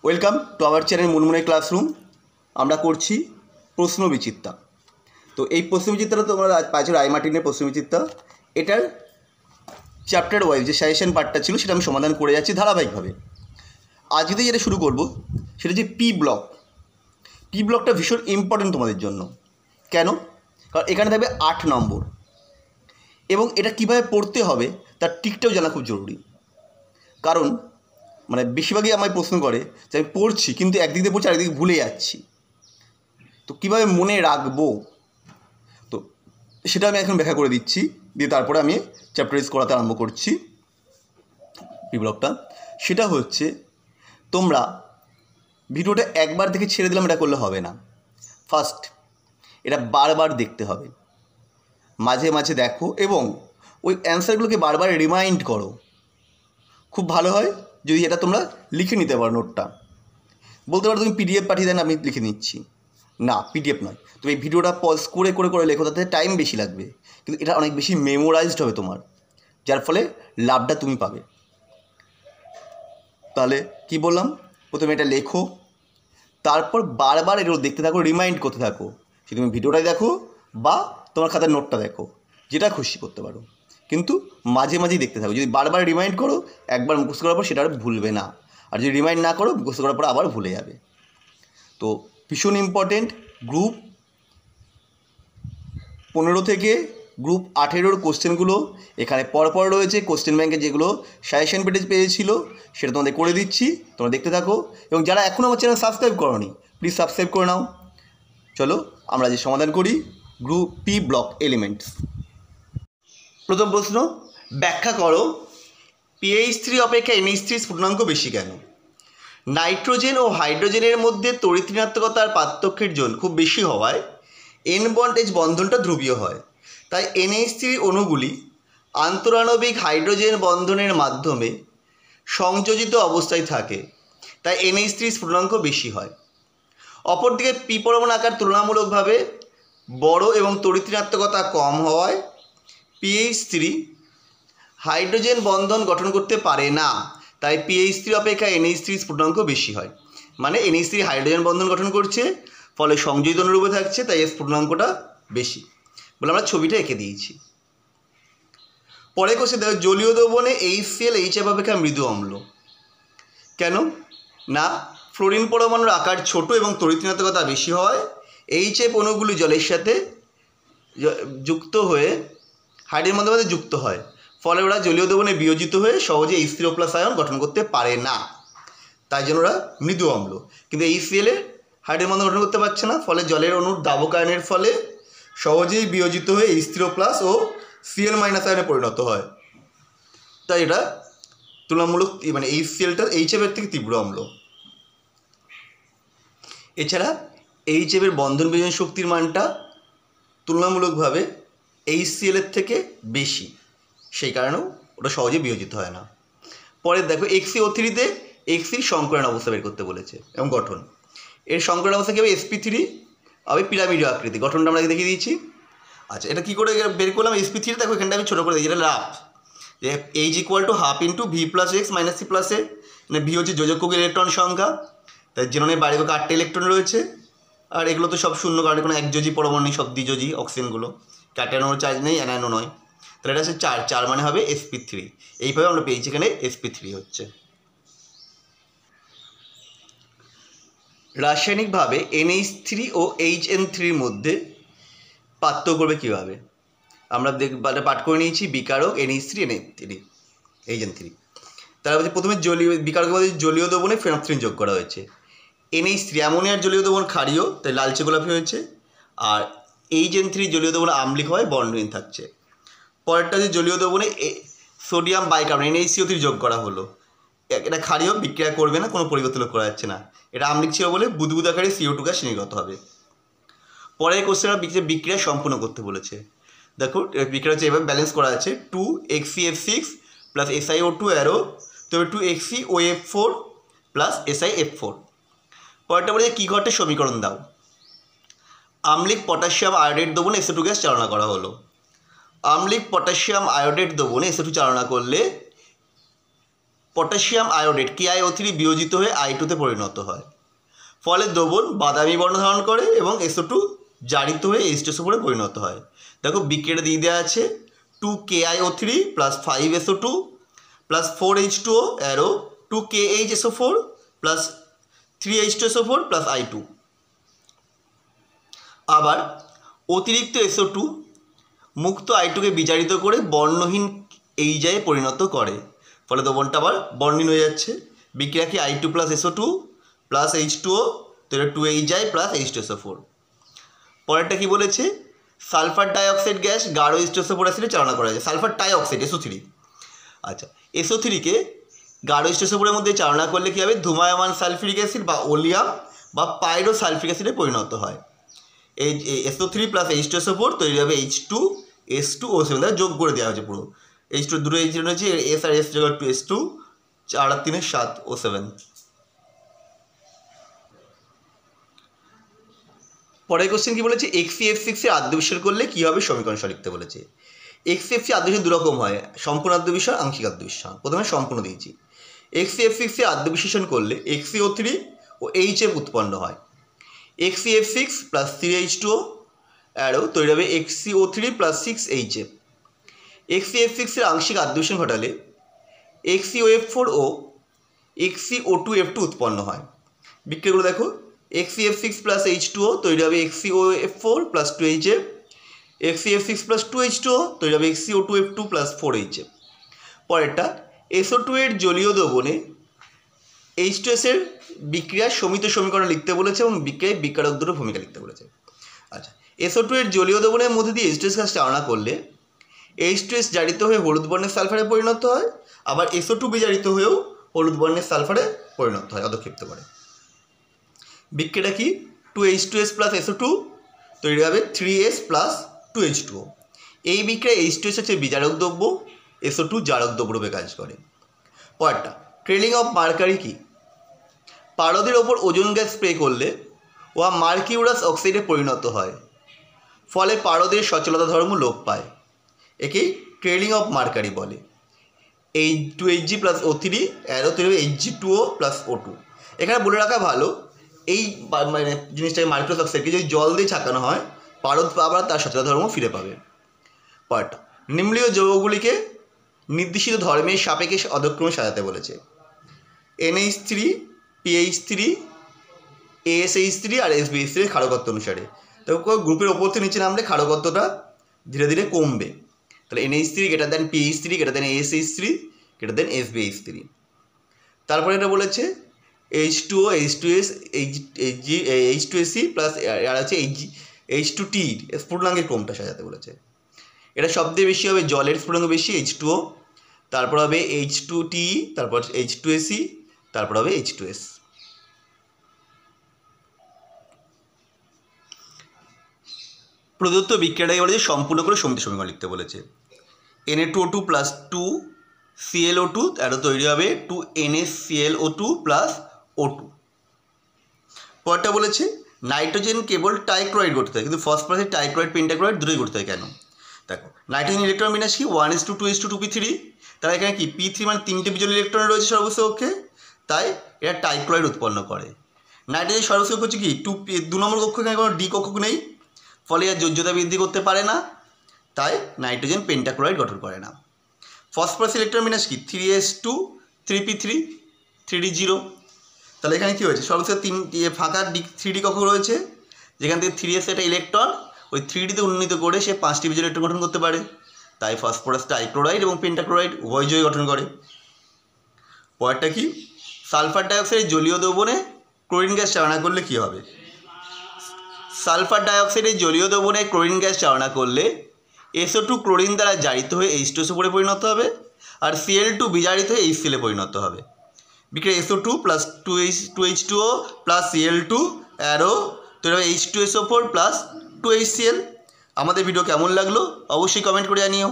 Welcome to our channel মুনমুনে classroom. আমরা করছি প্রশ্নবিচিত্রা। তো এই প্রশ্নবিচিত্রা তোমরা আজ পাইছো রায় মার্টিনের প্রশ্নবিচিত্রা। এটার চ্যাপ্টার ওয়াইজ যে সাজেশন পার্টটা ছিল সেটা আমি সমাধান করে যাচ্ছি ধারাবাহিকভাবে। আজকে যেটা শুরু করব সেটা হচ্ছে পি ব্লক। পি ব্লকটা ভীষণ ইম্পর্টেন্ট তোমাদের জন্য। কেন? কারণ এখানে থাকবে 8 নম্বর এবং এটা কীভাবে পড়তে হবে তার ট্রিকটাও জানা খুব জরুরি। কারণ বেশিরভাগই আমায় প্রশ্ন করে যে আমি পড়ছি কিন্তু একদিক দিয়ে পড়ছি আরেকদিকে ভুলে যাচ্ছি, তো কীভাবে মনে রাখবো, তো সেটা আমি এখন ব্যাখ্যা করে দিচ্ছি। দিয়ে তারপরে আমি চ্যাপ্টারাইজ করাতে আরম্ভ করছি পি ব্লকটা। সেটা হচ্ছে তোমরা ভিডিওটা একবার দেখে ছেড়ে দিলাম এটা করলে হবে না। ফার্স্ট এটা বারবার দেখতে হবে, মাঝে মাঝে দেখো এবং ওই অ্যান্সারগুলোকে বারবার রিমাইন্ড করো। খুব ভালো হয় যদি এটা তোমরা লিখে নিতে পারো। নোটটা বলতে পারো তুমি পিডিএফ পাঠিয়ে দেন, আমি লিখে নিচ্ছি। না, পিডিএফ নয়, তুমি এই ভিডিওটা পজ করে করে করে লেখো, তাতে টাইম বেশি লাগবে কিন্তু এটা অনেক বেশি মেমোরাইজড হবে তোমার, যার ফলে লাভটা তুমি পাবে। তাহলে কি বললাম? প্রথমে এটা লেখো, তারপর বারবার এগুলো দেখতে থাকো, রিমাইন্ড করতে থাকো। সে তুমি ভিডিওটাই দেখো বা তোমার খাতার নোটটা দেখো, যেটা খুশি করতে পারো, কিন্তু মাঝে মাঝেই দেখতে থাকো। যদি বারবার রিমাইন্ড করো, একবার মুখস্থ করার পর সেটা আর ভুলবে না, আর যদি রিমাইন্ড না করো মুখস্থ করার পর আবার ভুলে যাবে। তো ভীষণ ইম্পর্টেন্ট। গ্রুপ 15 থেকে গ্রুপ 18-র কোশ্চেনগুলো এখানে পরপর রয়েছে। কোশ্চেন ব্যাংকে যেগুলো সাজেশন পেজ পেয়েছিল সেটা তোমাদের করে দিচ্ছি, তোমরা দেখতে থাকো। এবং যারা এখনও আমার চ্যানেল সাবস্ক্রাইব করোনি প্লিজ সাবস্ক্রাইব করে নাও। চলো আমরা যে সমাধান করি গ্রুপ পি ব্লক এলিমেন্টস। প্রথম প্রশ্ন, ব্যাখ্যা করো PH3 অপেক্ষা NH3 স্ফুটনাঙ্ক বেশি কেন? নাইট্রোজেন ও হাইড্রোজেনের মধ্যে তড়িৎ ঋণাত্মকতার পার্থক্যের জন্য খুব বেশি হওয়ায় N বন্ড H বন্ধনটা ধ্রুবীয় হয়। তাই NH3 অণুগুলি আন্তরাণবিক হাইড্রোজেন বন্ধনের মাধ্যমে সংযোজিত অবস্থায় থাকে, তাই NH3 স্ফুটনাঙ্ক বেশি হয়। অপরদিকে পি পরমাণু আকার তুলনামূলকভাবে বড় এবং তড়িৎ ঋণাত্মকতা কম হওয়ায় PH3 হাইড্রোজেন বন্ধন গঠন করতে পারে না, তাই PH3 অপেক্ষা NH3 স্ফুটনাঙ্ক বেশি হয়। মানে NH3 হাইড্রোজেন বন্ধন গঠন করছে, ফলে সংযোজিত অনুরূপে থাকছে, তাই এর স্ফুটনাঙ্কটা বেশি বলে আমরা ছবিটা এঁকে দিয়েছি। পরে কোষে দেখো জলীয় দ্রবণে HCl HF অপেক্ষা মৃদু অম্ল। কেন? না, ফ্লোরিন পরমাণুর আকার ছোট এবং তড়িৎ ঋণাত্মকতা বেশি হয়। HF অণুগুলি জলের সাথে যুক্ত হয়ে হাইড্রোজেন বন্ধনের মধ্যে যুক্ত হয়, ফলে ওরা জলীয় দ্রবণে বিয়োজিত হয়ে সহজে H3+ আয়ন গঠন করতে পারে না, তাই জন্য ওরা মৃদু অম্ল। কিন্তু HCl এর হাইড্রোজেন বন্ধন গঠন করতে পারছে না, ফলে জলের অণুর দাবক আয়নের ফলে সহজেই বিয়োজিত হয়ে H3+ ও Cl- আয়নে পরিণত হয়, তাই এটা তুলনামূলক HClটা HF এর থেকে তীব্র অম্ল। এছাড়া HF এর বন্ধন বিয়োজন শক্তির মানটা তুলনামূলকভাবে HCl এর থেকে বেশি, সেই কারণেও ওটা সহজে বিয়োজিত হয় না। পরে দেখো XeO3-তে X3 সংকরণ অবস্থা বের করতে বলেছে এবং গঠন। এর সংকরণ অবস্থা কী হবে? sp3 হবে পিরামিড আকৃতি। গঠনটা আমরা দেখিয়ে দিয়েছি। আচ্ছা, এটা কী করে বের করলাম? sp3 দেখো এখানটা আমি ছোটো করে দিই, এটা লাভ যে H = 1/2 × V + X - C + A। মানে ভি হচ্ছে যোজক ইলেকট্রন সংখ্যা, তাই জেননের বাইরে 8টা ইলেকট্রন রয়েছে, আর এগুলো তো সব শূন্য, কারণে কোনো একযোজি পরমাণু নেই, সব দ্বিযোজি অক্সিজেনগুলো। ক্যাটায়নও চার্জ নেই, অ্যানায়নও নয়, তাহলে এটা হচ্ছে 4 মানে হবে sp3। এইভাবে আমরা পেয়েছি এখানে sp3 হচ্ছে। রাসায়নিকভাবে NH3 ও HN3-র মধ্যে পার্থক্য করবে কীভাবে? আমরা পাঠ করে নিয়েছি বিকারক NH3 NH3 HN3। তার মধ্যে প্রথমে বিকারকের মধ্যে জলীয় দ্রবণে ফেনফথ্রিন যোগ করা হয়েছে। NH3 অ্যামোনিয়ার জলীয় দ্রবণ ক্ষারীয়, তাই লালচে গোলাপি হয়েছে, আর HN3 জলীয় দ্রবণ আম্লিক হয়, বর্ণহীন থাকছে। পরেরটা যে জলীয় দ্রবণে সোডিয়াম বাইকার্বনেট NaCO3 যোগ করা হলো, এটা ক্ষারীয়, বিক্রিয়া করবে না, কোনো পরিবর্তন করা যাচ্ছে না। এটা আম্লিক ছিল বলে বুদবুদ আকারে CO2 গ্যাস নির্গত হবে। পরের কোশ্চেন বিক্রিয়া সম্পূর্ণ করতে বলেছে। দেখো বিক্রিয়া হচ্ছে এভাবে ব্যালেন্স করা আছে, 2HCF6 + SiO2 অ্যারো, তবে 2HCOF4 + SiF4। পরেরটা বলে কী ঘটে সমীকরণ দাও। আম্লিক পটাশিয়াম আয়োডেট দ্রবণে SO2 গ্যাস চালনা করা হলো। আম্লিক পটাশিয়াম আয়োডেট দ্রবণে SO2 চালনা করলে পটাশিয়াম আয়োডেট KiO3 বিয়োজিত হয়ে I2 পরিণত হয়। ফলে দ্রবণ বাদামি বর্ণ ধারণ করে এবং SO2 জারিত হয়ে H2SO4 পরিণত হয়। দেখো বিক্রিয়াটা দিয়ে দেওয়া আছে 2KiO3 plus 5SO2 plus 4H2O arrow 2KHSO4 plus 3H2SO4 plus I2। আবার অতিরিক্ত SO2 মুক্ত I2কে বিজারিত করে বর্ণহীন এইজায়ে পরিণত করে, ফলে দ্রবণটা আবার বর্ণহীন হয়ে যাচ্ছে। বিক্রিয়া কি I2 plus SO2 plus H2O, তো এটা 2H প্লাস H2SO4। পরেরটা কি বলেছে, সালফার ডাইঅক্সাইড গ্যাস গাঢ় H2SO4 অ্যাসিডে চালনা করা যায়। সালফার ডাইঅক্সাইড SO3, আচ্ছা SO3কে গাঢ় H2SO4 মধ্যে চালনা করলে কী হবে, ধূমায়মান সালফিউরিক অ্যাসিড বা ওলিয়াম বা পাইরোসালফিক অ্যাসিডে পরিণত হয়। এই SO3 প্লাস H2SO4 তৈরি হবে H2S2O7 দ্বারা যোগ করে দেওয়া হয়েছে পুরো। H2 দুটো H রয়েছে, S আর S জায়গায় 2S2, 4 আর 3 7 O7। পরের কোশ্চেন কি বলেছে, XeF6 এর আদ্য বিস্তার করলে কী হবে সমীকরণ সহ লিখতে বলেছে। XeF6 আদ্য বিস্তার দুরকম হয়, সম্পূর্ণ আদ্য বিস্তার, আংশিক আদ্য বিস্তার। প্রথমে সম্পূর্ণ দিয়েছি। XeF6 এর আদ্য বিশ্লেষণ করলে XeO3 ও HF উৎপন্ন হয়। XeF6 প্লাস 3H2O অ্যারো তৈরি হবে XeO3 প্লাস 6HF। XeF6 এর আংশিক আদ্য বিস্তার ঘটালে XeOF4 ও XeO2F2 উৎপন্ন হয়। বিক্রিয়াগুলো দেখো, XeF6 প্লাস H2O তৈরি হবে XeOF4 plus 2HF। XeF6 plus 2H2O তৈরি হবে XeO2F2 প্লাস 4HF। পরেরটা SO2 এর জলীয় দ্রবণে H2S এর বিক্রিয়ার সমিত সমীকরণ লিখতে বলেছে এবং বিক্রিয়ায় বিকারক দুটোর ভূমিকা লিখতে বলেছে। আচ্ছা, SO2 এর জলীয় দ্রবণের মধ্যে দিয়ে H2S গ্যাস চালনা করলে H2S জারিত হয়ে হলুদ বর্ণের সালফারে পরিণত হয়, আবার SO2 বিজারিত হয়েও হলুদ বর্ণের সালফারে পরিণত হয় অধক্ষেপ্ত করে। বিক্রিয়াটা কি, 2H2S প্লাস SO2 তৈরি হবে 3S প্লাস 2H2O। এই বিক্রিয়ায় H2S হচ্ছে বিজারক দ্রব্য, SO2 জারক দ্রব্য রূপে কাজ করে। পরেরটা ট্রেলিং অফ মার্কারি কি, পারদের ওপর ওজোন গ্যাস স্প্রে করলে ওয়া মার্কিউরাস অক্সাইডে পরিণত হয়, ফলে পারদের সচলতা ধর্ম লোপ পায়। একেই ট্রেলিং অফ মার্কারি বলে। এই 2Hg প্লাস O3 অ্যারো তৈরি হবে Hg2O প্লাস O2। এখানে বলে রাখা ভালো, এই মানে জিনিসটাকে মার্কিউরাস অক্সাইডকে যদি জল দিয়ে ছাকানো হয়, পারদ আবার তার সচলতা ধর্ম ফিরে পাবে। পরেরটা নিম্নলিখিত যৌগগুলিকে নির্দিষ্ট ধর্মের সাপেক্ষে অধক্রমে সাজাতে বলেছে। NH3, PH3, ASH3 আর SBH3 এর ক্ষারকত্ব অনুসারে। তো গ্রুপের ওপর থেকে নিচে নামলে ক্ষারকত্বটা ধীরে ধীরে কমবে। তাহলে NH3 greater than PH3 greater than ASH3 greater than SBH3। তারপরে এটা বলেছে H2O, H2S, H2SC প্লাস আর আছে H2T স্ফুটনাঙ্কের ক্রমটা সাজাতে বলেছে। এটা সবথেকে বেশি হবে জলের স্ফুটনাঙ্ক বেশি H2O, তারপর হবে H2T, তারপর H2SC, তারপর হবে H2S। প্রদত্ত বিক্রিয়াটাকে বলেছে সম্পূর্ণ করে সমিত সমীকরণ লিখতে বলেছে। Na2O2 প্লাস 2ClO2 আরও তৈরি হবে 2NaClO2 প্লাস O2। পরটা বলেছে নাইট্রোজেন কেবল টাইক্লোরাইড গঠিত হয়, কিন্তু ফসফরাসের টাইক্লোরাইড পেন্টাক্লোরাইড দুটোই গঠিত হয় কেন? দেখো নাইট্রোজেন ইলেকট্রন বিন্যাস কি 1:2 2:2 2p3, তাহলে এখানে কি P3 মানে 3টে বিজোড় ইলেকট্রন রয়েছে সর্বোচ্চ কক্ষে, তাই এটা টাইক্লোরাইড উৎপন্ন করে। নাইট্রোজেন সর্বোচ্চ কক্ষ হচ্ছে কি 2 নম্বর কক্ষ, এখানে কোনো ডি কক্ষ নেই, ফলে এর যোজ্যতা বৃদ্ধি করতে পারে না, তাই নাইট্রোজেন পেন্টাক্লোরাইড গঠন করে না। ফসফরাস ইলেকট্রন বিন্যাস কি 3s2 3p3 3d0, তাহলে এখানে কী হয়েছে সর্বোচ্চ 3 ফাঁকা D3D কক্ষ রয়েছে, যেখান থেকে 3s একটা ইলেকট্রন ওই 3Dতে উন্নীত করে সে 5টি বিজোড় ইলেকট্রন গঠন করতে পারে, তাই ফসফরাস টাইক্লোরাইড এবং পেন্টাক্লোরাইড উভয় জয় গঠন করে। পরেরটা কি, সালফার ডাইঅক্সাইড জলীয় দ্রবণে ক্লোরিন গ্যাস চালনা করলে কী হবে? সালফার ডাইঅক্সাইডের জলীয় দ্রবণে ক্লোরিন গ্যাস চালনা করলে SO2 ক্লোরিন দ্বারা জারিত হয়ে H2SO4 পরিণত হবে, আর Cl2 বিজারিত হয়ে HCl পরিণত হবে। বিক্রিয়া SO2 plus 2H2O plus Cl2 arrow তৈরি হবে H2SO4 প্লাস 2HCl। আমাদের ভিডিও কেমন লাগলো অবশ্যই কমেন্ট করে জানিও।